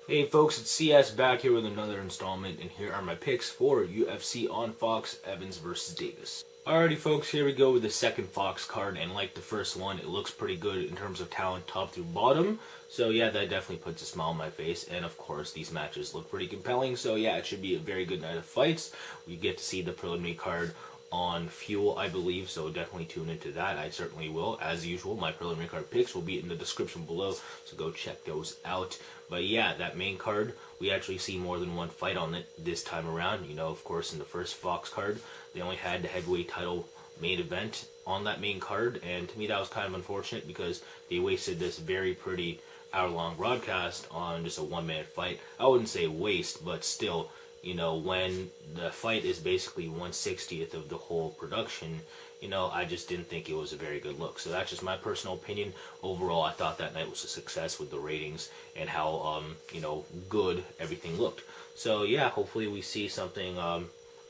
Hey folks, it's CS back here with another installment, and here are my picks for UFC on Fox, Evans versus Davis. Alrighty folks, here we go with the second Fox card, and like the first one, it looks pretty good in terms of talent top through bottom. So yeah, that definitely puts a smile on my face, and of course these matches look pretty compelling, so yeah, it should be a very good night of fights. We get to see the preliminary card on Fuel, I believe, so definitely tune into that. I certainly will. As usual, my preliminary card picks will be in the description below, so go check those out. But yeah, that main card, we actually see more than one fight on it this time around. You know, of course, in the first Fox card, they only had the heavyweight title main event on that main card, and to me that was kind of unfortunate because they wasted this very pretty hour-long broadcast on just a one-minute fight. I wouldn't say waste, but still, you know, when the fight is basically 1/60th of the whole production, you know, I just didn't think it was a very good look. So that's just my personal opinion. Overall, I thought that night was a success with the ratings and how, you know, good everything looked. So yeah, hopefully we see something,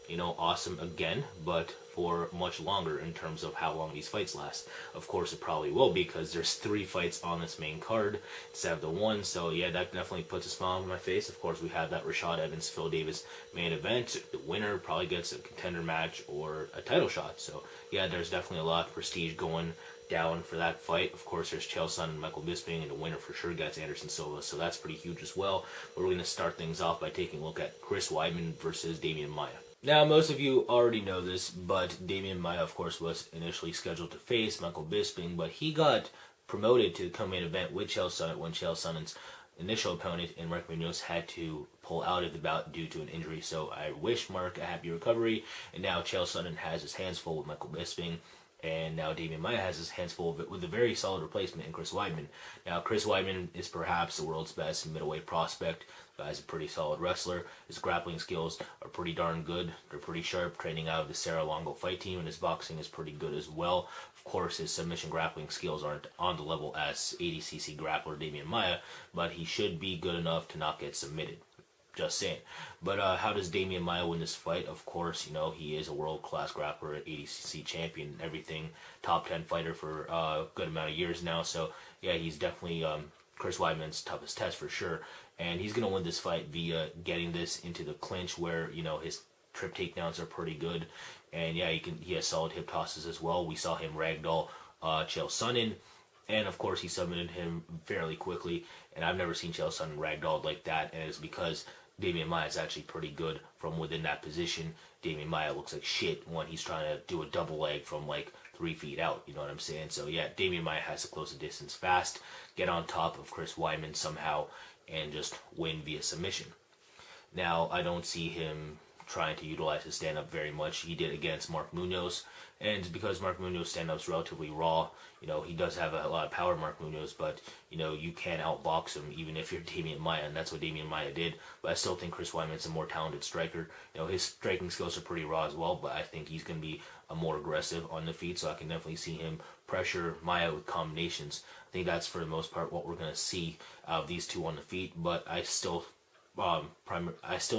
you know, awesome again, but for much longer in terms of how long these fights last. Of course, it probably will because there's 3 fights on this main card instead of the 1. So yeah, that definitely puts a smile on my face. Of course, we have that Rashad Evans, Phil Davis main event. The winner probably gets a contender match or a title shot. So yeah, there's definitely a lot of prestige going down for that fight. Of course, there's Chael, Sonnen, and Michael Bisping, and the winner for sure gets Anderson Silva, so that's pretty huge as well. But we're going to start things off by taking a look at Chris Weidman versus Demian Maia. Now, most of you already know this, but Demian Maia, of course, was initially scheduled to face Michael Bisping, but he got promoted to the co-main event with Chael Sonnen when Chael Sonnen's initial opponent and Mark Munoz had to pull out of the bout due to an injury. So I wish Mark a happy recovery, and now Chael Sonnen has his hands full with Michael Bisping. And now Demian Maia has his hands full of it with a very solid replacement in Chris Weidman. Now, Chris Weidman is perhaps the world's best middleweight prospect. The guy's a pretty solid wrestler. His grappling skills are pretty darn good. They're pretty sharp, training out of the Serra Longo fight team, and his boxing is pretty good as well. Of course, his submission grappling skills aren't on the level as ADCC grappler Demian Maia, but he should be good enough to not get submitted. Just saying. But how does Demian Maia win this fight? Of course, you know, he is a world-class grappler, ADCC champion, and everything, top 10 fighter for a good amount of years now. So, yeah, he's definitely Chris Weidman's toughest test for sure. And he's going to win this fight via getting this into the clinch where, you know, his trip takedowns are pretty good. And, yeah, he has solid hip tosses as well. We saw him ragdoll Chael Sonnen. And, of course, he submitted him fairly quickly. And I've never seen Chael Sonnen ragdolled like that. And it's because Demian Maia is actually pretty good from within that position. Demian Maia looks like shit when he's trying to do a double leg from like 3 feet out. You know what I'm saying? So yeah, Demian Maia has to close the distance fast, get on top of Chris Weidman somehow, and just win via submission. Now, I don't see him trying to utilize his stand-up very much. He did against Mark Munoz, and because Mark Munoz stand-up's relatively raw, you know, he does have a lot of power, Mark Munoz, but, you know, you can't outbox him even if you're Demian Maia, and that's what Demian Maia did. But I still think Chris Weidman's a more talented striker. You know, his striking skills are pretty raw as well, but I think he's going to be a more aggressive on the feet, so I can definitely see him pressure Maia with combinations. I think that's, for the most part, what we're going to see out of these two on the feet, but I still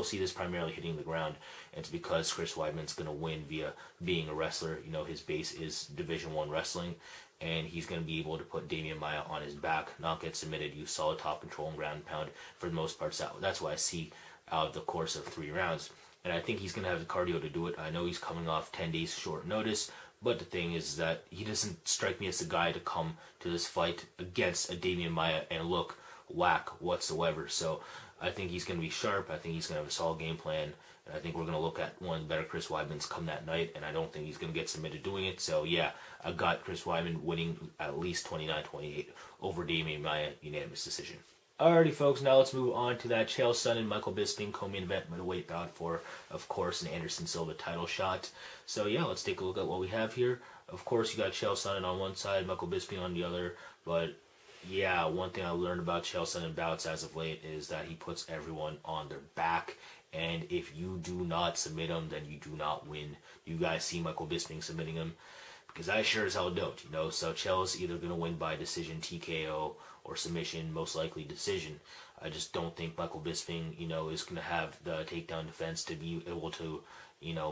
see this primarily hitting the ground, and it's because Chris Weidman's going to win via being a wrestler. You know, his base is Division I wrestling, and he's going to be able to put Demian Maia on his back, not get submitted, use solid top control and ground and pound for the most part. So that's why I see out of the course of 3 rounds. And I think he's going to have the cardio to do it. I know he's coming off 10 days short notice, but the thing is that he doesn't strike me as the guy to come to this fight against a Demian Maia and look whack whatsoever. So I think he's going to be sharp. I think he's going to have a solid game plan. And I think we're going to look at one of the better Chris Weidmans come that night. And I don't think he's going to get submitted doing it. So, yeah, I got Chris Weidman winning at least 29-28 over Demian Maia, unanimous decision. Alrighty, folks, now let's move on to that Chael Sonnen, Michael Bisping co-main event middleweight bout for, of course, an Anderson Silva title shot. So, yeah, let's take a look at what we have here. Of course, you got Chael Sonnen on one side, Michael Bisping on the other, but yeah, one thing I learned about Chael Sonnen bouts as of late is that he puts everyone on their back, and if you do not submit him, then you do not win. You guys see Michael Bisping submitting him? Because I sure as hell don't, you know. So Chael's either going to win by decision, TKO, or submission, most likely decision. I just don't think Michael Bisping, you know, is going to have the takedown defense to be able to,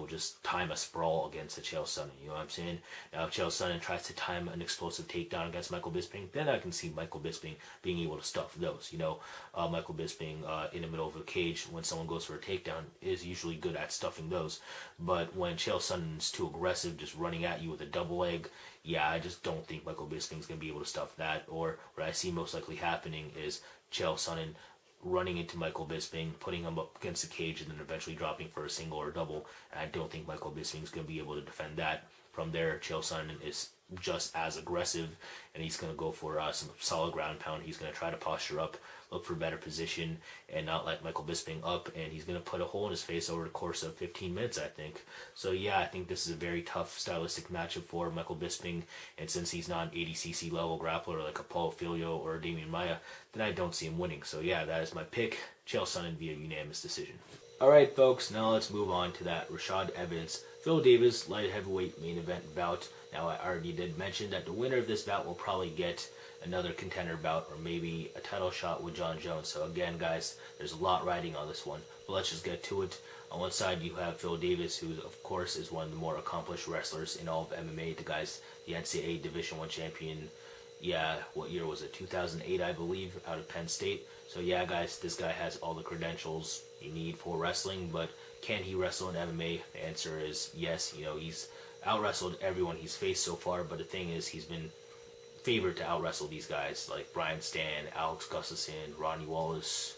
just time a sprawl against a Chael Sonnen. You know what I'm saying? Now, if Chael Sonnen tries to time an explosive takedown against Michael Bisping, then I can see Michael Bisping being able to stuff those. Michael Bisping in the middle of a cage when someone goes for a takedown is usually good at stuffing those. But when Chael Sonnen's too aggressive, just running at you with a double leg, yeah, I just don't think Michael Bisping's going to be able to stuff that. Or what I see most likely happening is Chael Sonnen running into Michael Bisping, putting him up against the cage, and then eventually dropping for a single or a double. And I don't think Michael Bisping's going to be able to defend that. From there, Chael Sonnen is just as aggressive, and he's going to go for some solid ground pound. He's going to try to posture up, look for better position, and not let Michael Bisping up, and he's going to put a hole in his face over the course of 15 minutes, I think. So yeah, I think this is a very tough stylistic matchup for Michael Bisping, and since he's not an 80cc level grappler like a Paulo Filho or Damian Maia, then I don't see him winning. So yeah, that is my pick, Chael Sonnen via unanimous decision. Alright folks, now let's move on to that Rashad Evans, Phil Davis light heavyweight main event bout. Now I already did mention that the winner of this bout will probably get another contender bout or maybe a title shot with Jon Jones. So again guys, there's a lot riding on this one, but let's just get to it. On one side you have Phil Davis, who of course is one of the more accomplished wrestlers in all of MMA. The guy's the NCAA Division I champion. Yeah, what year was it? 2008 I believe, out of Penn State. So yeah guys, this guy has all the credentials you need for wrestling, but can he wrestle in MMA? The answer is yes. He's out-wrestled everyone he's faced so far, but the thing is he's been favored to out-wrestle these guys like Brian Stann, Alex Gustafsson, Ronnie Wallace,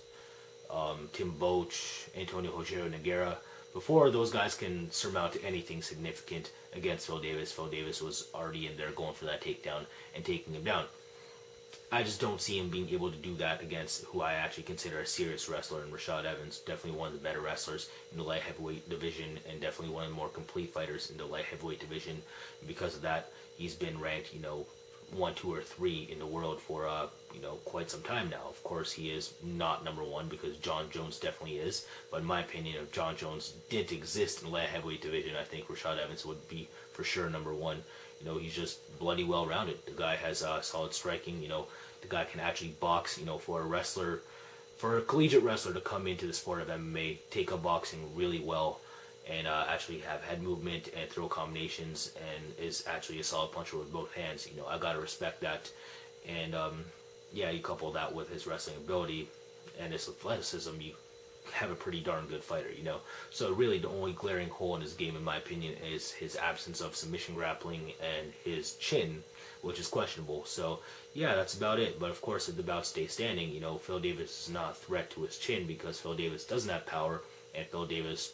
Tim Boach, Antonio Rogério Nogueira. Before those guys can surmount anything significant against Phil Davis, Phil Davis was already in there going for that takedown and taking him down. I just don't see him being able to do that against who I actually consider a serious wrestler in Rashad Evans. Definitely one of the better wrestlers in the light heavyweight division, and definitely one of the more complete fighters in the light heavyweight division. And because of that, he's been ranked, 1, 2, or 3 in the world for quite some time now. Of course, he is not number 1 because Jon Jones definitely is. But in my opinion, if Jon Jones didn't exist in the light heavyweight division, I think Rashad Evans would be for sure number 1. He's just bloody well-rounded. The guy has solid striking. The guy can actually box. For a collegiate wrestler to come into the sport of MMA, take up boxing really well, and actually have head movement and throw combinations, and is actually a solid puncher with both hands. I gotta respect that. And yeah, you couple that with his wrestling ability and his athleticism, you have a pretty darn good fighter. So really the only glaring hole in his game, in my opinion, is his absence of submission grappling and his chin, which is questionable. So yeah, that's about it. But of course, if the bout stays standing, Phil Davis is not a threat to his chin because Phil Davis doesn't have power, and Phil Davis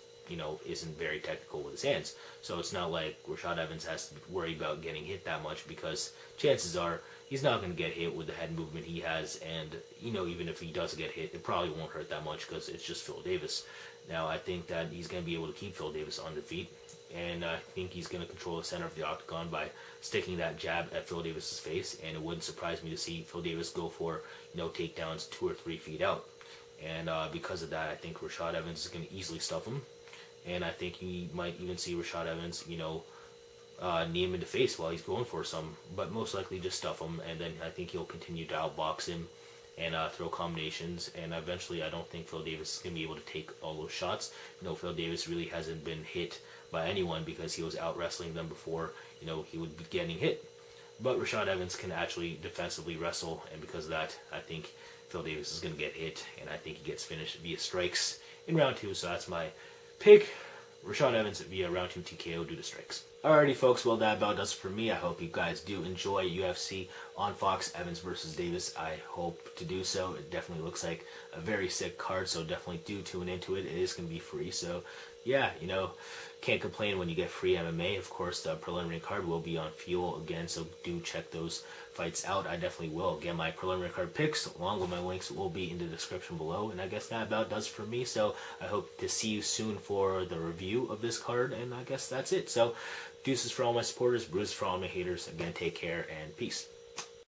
isn't very technical with his hands. So it's not like Rashad Evans has to worry about getting hit that much, because chances are he's not going to get hit with the head movement he has. And, even if he does get hit, it probably won't hurt that much because it's just Phil Davis. Now, I think that he's going to be able to keep Phil Davis on the feet. And I think he's going to control the center of the octagon by sticking that jab at Phil Davis's face. And it wouldn't surprise me to see Phil Davis go for, takedowns 2 or 3 feet out. And because of that, I think Rashad Evans is going to easily stuff him. And I think you might even see Rashad Evans, knee him in the face while he's going for some, but most likely just stuff him. And then I think he'll continue to outbox him and throw combinations. And eventually, I don't think Phil Davis is going to be able to take all those shots. Phil Davis really hasn't been hit by anyone because he was out wrestling them before, he would be getting hit. But Rashad Evans can actually defensively wrestle, and because of that, I think Phil Davis is going to get hit, and I think he gets finished via strikes in round 2. So that's my pick, Rashad Evans via round 2 TKO due to strikes. Alrighty folks, well that about does it for me. I hope you guys do enjoy UFC on Fox, Evans versus Davis. I hope to do so. It definitely looks like a very sick card, so definitely do tune into it. It is going to be free, so yeah, can't complain when you get free MMA. Of course, the preliminary card will be on Fuel again, so do check those fights out. I definitely will. Again, my preliminary card picks along with my links will be in the description below. And I guess that about does for me. So I hope to see you soon for the review of this card. And I guess that's it. So deuces for all my supporters, bruises for all my haters. Again, take care and peace.